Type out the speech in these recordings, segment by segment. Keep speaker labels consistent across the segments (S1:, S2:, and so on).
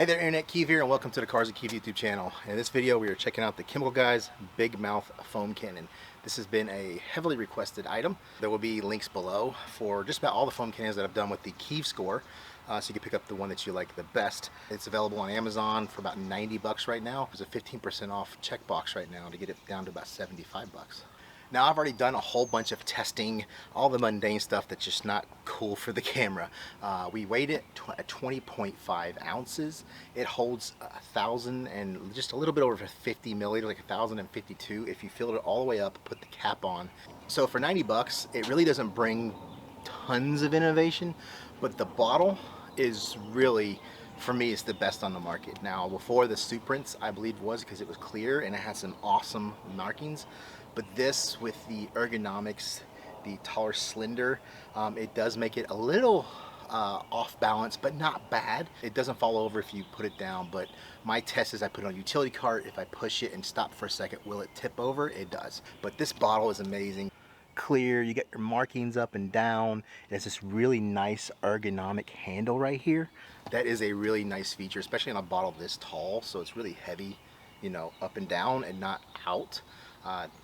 S1: Hey there Internet, Keav here, and welcome to the Cars and Keav YouTube channel. In this video we are checking out the Chemical Guys Big Mouth Foam Cannon. This has been a heavily requested item. There will be links below for just about all the foam cannons that I've done with the Keav score, so you can pick up the one that you like the best. It's available on Amazon for about 90 bucks right now. There's a 15% off checkbox right now to get it down to about 75 bucks. Now I've already done a whole bunch of testing, all the mundane stuff that's just not cool for the camera. We weighed it at 20.5 ounces. It holds 1,000 and just a little bit over 50 milliliters, like 1,052. If you fill it all the way up, put the cap on. So for 90 bucks, it really doesn't bring tons of innovation, but the bottle is really, for me, it's the best on the market. Now before the Suprints, I believe was because it was clear and it had some awesome markings. But this, with the ergonomics, the taller cylinder, it does make it a little off balance, but not bad. It doesn't fall over if you put it down, but my test is I put it on a utility cart. If I push it and stop for a second, will it tip over? It does. But this bottle is amazing. Clear, you get your markings up and down. It has this really nice ergonomic handle right here. That is a really nice feature, especially on a bottle this tall, so it's really heavy, you know, up and down and not out.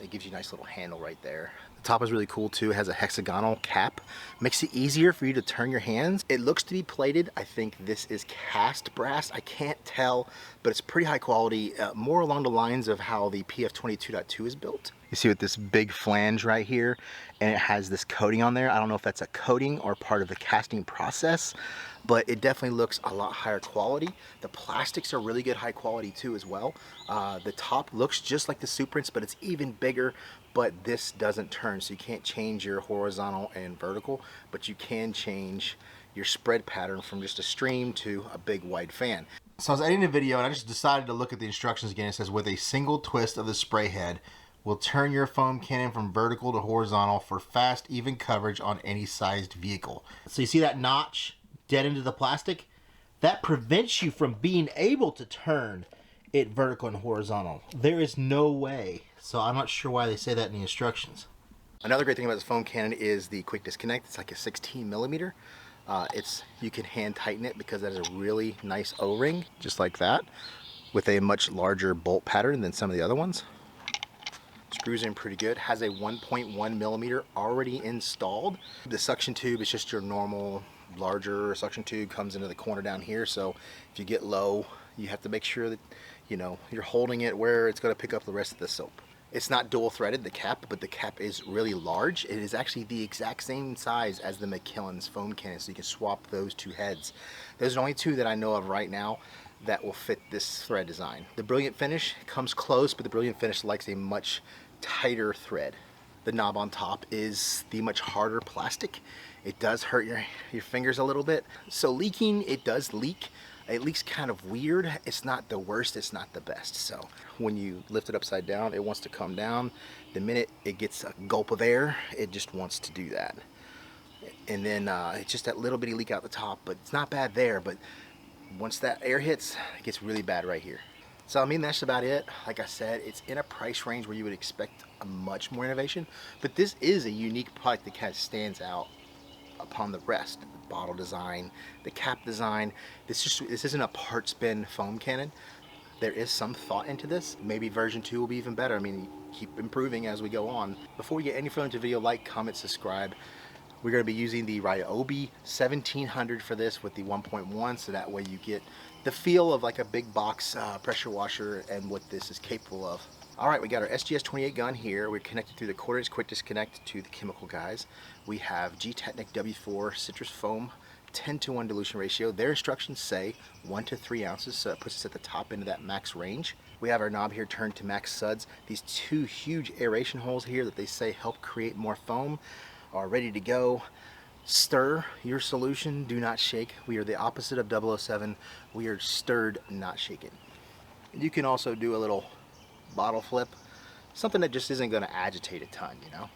S1: It gives you a nice little handle right there. The top is really cool too. It has a hexagonal cap. Makes it easier for you to turn your hands. It looks to be plated. I think this is cast brass. I can't tell, but it's pretty high quality, more along the lines of how the PF22.2 is built. You see with this big flange right here, and it has this coating on there. I don't know if that's a coating or part of the casting process, but it definitely looks a lot higher quality. The plastics are really good high quality too as well. The top looks just like the Suprints, but it's even bigger, but this doesn't turn, so you can't change your horizontal and vertical, but you can change your spread pattern from just a stream to a big wide fan. So I was editing a video and I just decided to look at the instructions again. It says, with a single twist of the spray head, will turn your foam cannon from vertical to horizontal for fast, even coverage on any sized vehicle. So you see that notch dead into the plastic? That prevents you from being able to turn it vertical and horizontal. There is no way. So I'm not sure why they say that in the instructions. Another great thing about this foam cannon is the quick disconnect. It's like a 16 millimeter. You can hand tighten it because that is a really nice O-ring, just like that, with a much larger bolt pattern than some of the other ones. Screws in pretty good. Has a 1.1 millimeter already installed. The suction tube is just your normal larger suction tube, comes into the corner down here, so if you get low, you have to make sure that, you know, you're holding it where it's going to pick up the rest of the soap. It's not dual threaded, the cap, but the cap is really large. It is actually the exact same size as the Mikkellen's foam cannon, so you can swap those two heads. There's only two that I know of right now that will fit this thread design. The Brilliant Finish comes close, but the Brilliant Finish likes a much tighter thread. The knob on top is the much harder plastic. It does hurt your fingers a little bit. So leaking, it does leak. It leaks kind of weird. It's not the worst, it's not the best. So when you lift it upside down, it wants to come down. The minute it gets a gulp of air, it just wants to do that. And then it's just that little bitty leak out the top, but it's not bad there. But once that air hits, it gets really bad right here. So I mean, that's about it. Like I said, it's in a price range where you would expect a much more innovation, but this is a unique product that kind of stands out upon the rest. The bottle design, the cap design. This isn't a parts bin foam cannon. There is some thought into this. Maybe version 2 will be even better. I mean, keep improving as we go on. Before we get any further into the video, like, comment, subscribe. We're going to be using the Ryobi 1700 for this with the 1.1, so that way you get the feel of like a big box pressure washer and what this is capable of. Alright, we got our SGS-28 gun here. We're connected through the 1/4" quick disconnect to the Chemical Guys. We have Gtechniq W4 citrus foam 10:1 dilution ratio. Their instructions say 1 to 3 ounces, so it puts us at the top end of that max range. We have our knob here turned to max suds. These two huge aeration holes here that they say help create more foam are ready to go. Stir your solution, do not shake. We are the opposite of 007. We are stirred, not shaken. You can also do a little bottle flip, something that just isn't going to agitate a ton, you know.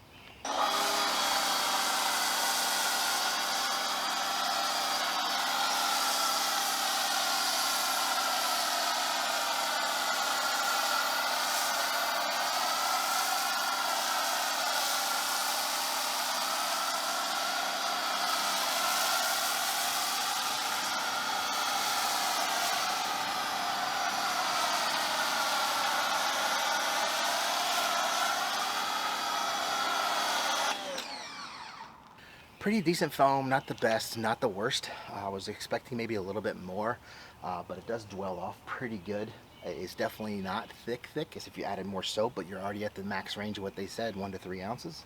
S1: Pretty decent foam, not the best, not the worst. I was expecting maybe a little bit more, but it does dwell off pretty good. It's definitely not thick as if you added more soap, but you're already at the max range of what they said, 1 to 3 ounces.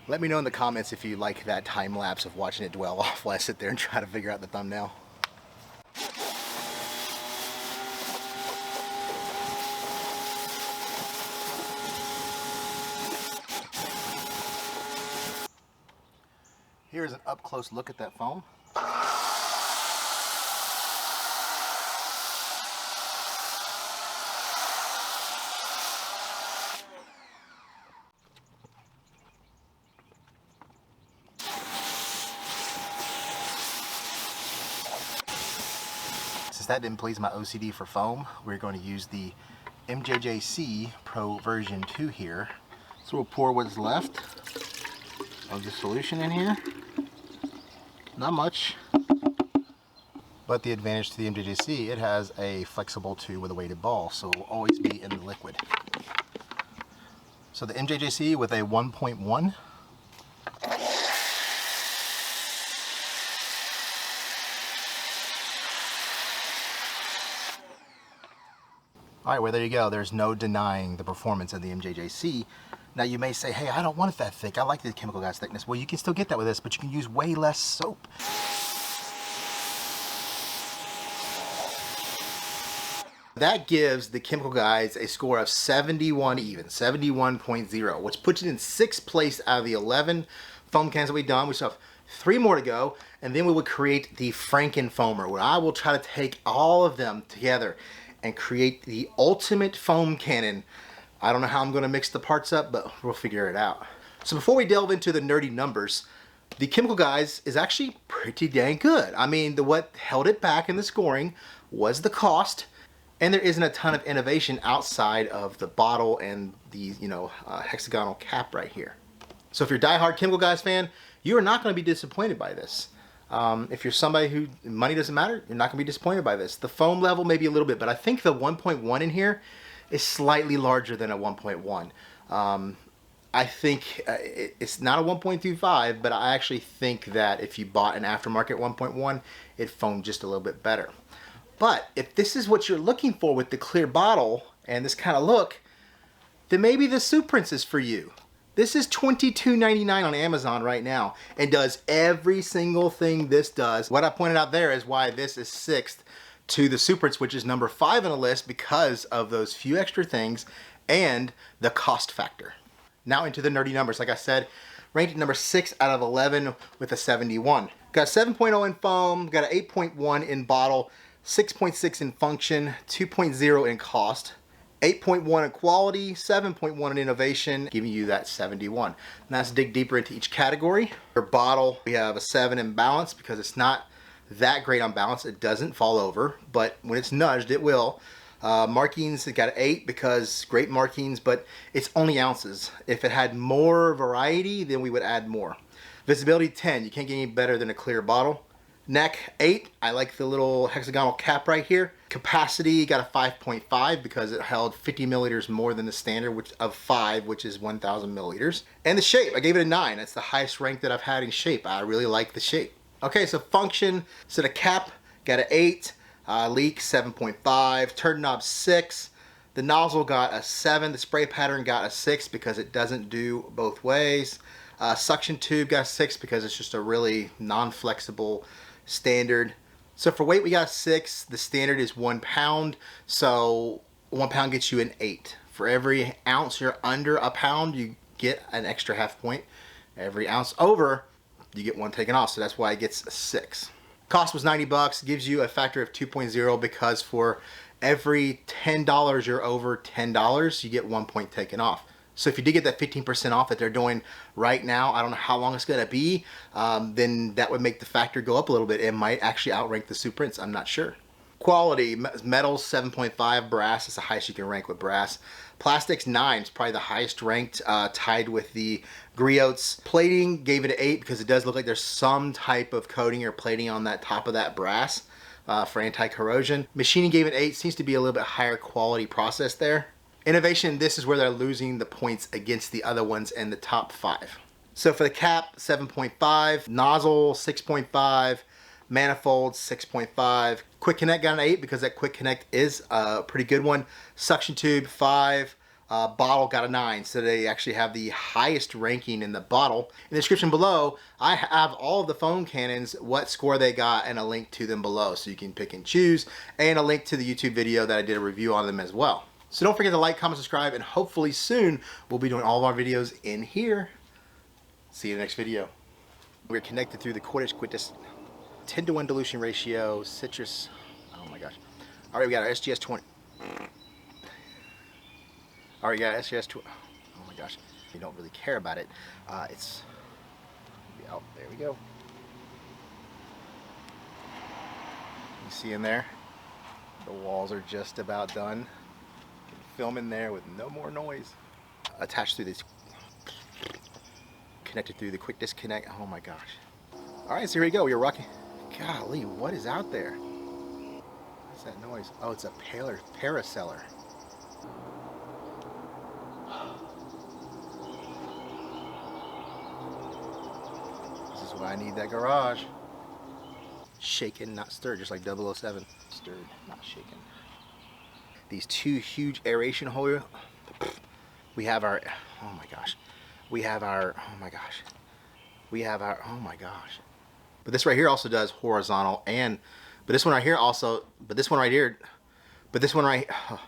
S1: Let me know in the comments if you like that time lapse of watching it dwell off while I sit there and try to figure out the thumbnail. Here's an up-close look at that foam. Since that didn't please my OCD for foam, we're going to use the MJJC Pro version 2 here. So we'll pour what's left of the solution in here. Not much, but the advantage to the MJJC, it has a flexible tube with a weighted ball, so it will always be in the liquid. So the MJJC with a 1.1. Alright, well there you go. There's no denying the performance of the MJJC. Now you may say, hey, I don't want it that thick. I like the Chemical Guys thickness. Well, you can still get that with this, but you can use way less soap. That gives the Chemical Guys a score of 71 even, 71.0, which puts it in 6th place out of the 11 foam cans that we've done. We still have 3 more to go, and then we would create the Franken Foamer, where I will try to take all of them together and create the ultimate foam cannon. I don't know how I'm going to mix the parts up, but we'll figure it out. So before we delve into the nerdy numbers, the Chemical Guys is actually pretty dang good. I mean, what held it back in the scoring was the cost, and there isn't a ton of innovation outside of the bottle and the hexagonal cap right here. So if you're a diehard Chemical Guys fan, you are not going to be disappointed by this. If you're somebody who money doesn't matter, you're not going to be disappointed by this. The foam level maybe a little bit, but I think the 1.1 in here is slightly larger than a 1.1. I think it's not a 1.25, but I actually think that if you bought an aftermarket 1.1, it foamed just a little bit better. But if this is what you're looking for with the clear bottle and this kind of look, then maybe the Soup Prince is for you. This is $22.99 on Amazon right now and does every single thing this does. What I pointed out there is why this is 6th to the Soup Prince, which is number 5 on the list because of those few extra things and the cost factor. Now into the nerdy numbers. Like I said, ranked at number 6 out of 11 with a 71. Got 7.0 in foam, got an 8.1 in bottle, 6.6 in function, 2.0 in cost, 8.1 in quality, 7.1 in innovation, giving you that 71. Now let's dig deeper into each category. For bottle, we have a 7 in balance because it's not that great on balance. It doesn't fall over, but when it's nudged, it will. Markings, it got an 8 because great markings, but it's only ounces. If it had more variety, then we would add more. Visibility, 10. You can't get any better than a clear bottle. Neck, 8. I like the little hexagonal cap right here. Capacity, got a 5.5 because it held 50 milliliters more than the standard of 5, which is 1,000 milliliters. And the shape, I gave it a 9. That's the highest rank that I've had in shape. I really like the shape. Okay, so function, so the cap got an 8, leak 7.5, turn knob 6, the nozzle got a 7, the spray pattern got a 6 because it doesn't do both ways, suction tube got a 6 because it's just a really non-flexible standard. So for weight we got a 6, the standard is 1 pound, so 1 pound gets you an 8. For every ounce you're under a pound, you get an extra half point. Every ounce over, you get 1 taken off, so that's why it gets a 6. Cost was 90 bucks, gives you a factor of 2.0 because for every $10 you're over $10, you get 1 point taken off. So if you did get that 15% off that they're doing right now, I don't know how long it's gonna be, then that would make the factor go up a little bit. It might actually outrank the Soup Prince, I'm not sure. Quality, metals 7.5, brass is the highest you can rank with brass. Plastics 9 is probably the highest ranked, tied with the griots. Plating gave it an 8 because it does look like there's some type of coating or plating on that top of that brass for anti-corrosion. Machining gave it 8, seems to be a little bit higher quality process there. Innovation, this is where they're losing the points against the other ones in the top 5. So for the cap, 7.5, nozzle 6.5, manifold 6.5. Quick connect got an 8 because that quick connect is a pretty good one. Suction tube 5. Bottle got a 9, so they actually have the highest ranking in the bottle. In the description below, I have all of the foam cannons, what score they got, and a link to them below, so you can pick and choose, and a link to the YouTube video that I did a review on them as well. So don't forget to like, comment, subscribe, and hopefully soon we'll be doing all of our videos in here. See you in the next video. We're connected through the quarter-inch 10-to-1 dilution ratio, citrus. Oh my gosh. All right, we got our SGS 20. All right, we got SGS 20. Oh my gosh. We don't really care about it. It's, oh, there we go. You see in there? The walls are just about done. You can film in there with no more noise. Attached through this, connected through the quick disconnect. Oh my gosh. All right, so here we go. We're rocking. Golly, what is out there? What's that noise? Oh, it's a paraseller. This is why I need that garage. Shaken, not stirred, just like 007. Stirred, not shaken. These two huge aeration holes. We have our, oh my gosh. We have our, oh my gosh. We have our, oh my gosh. But this right here also does horizontal, and but this one right here also, but this one right here, but this one right, oh,